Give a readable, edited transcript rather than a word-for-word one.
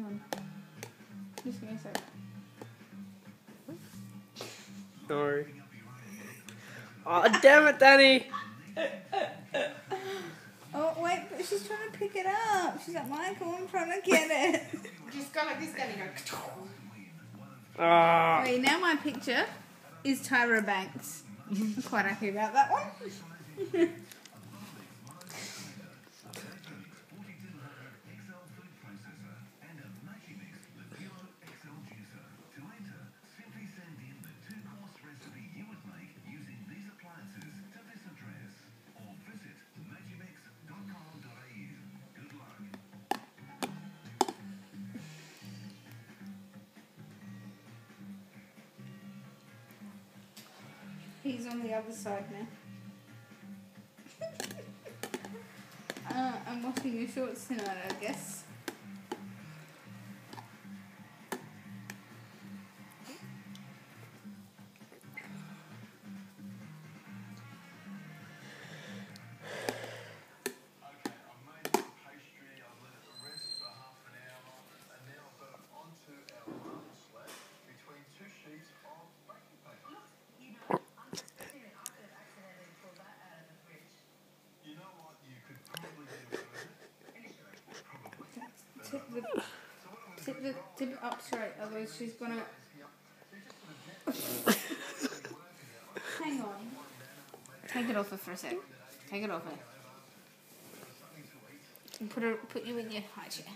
hang on. Just give me a sec. No. Oh, damn it, Danny! Oh, wait, but she's trying to pick it up. She's like, Michael, I'm trying to get it. Just go like this, Danny. Go. Ah. Wait, now my picture is Tyra Banks. I'm quite happy about that one. He's on the other side now. I'm washing your shorts tonight, I guess. Tip it up straight, otherwise she's gonna... Hang on. Take it off her for a sec. Take it off her. And put you in your high chair.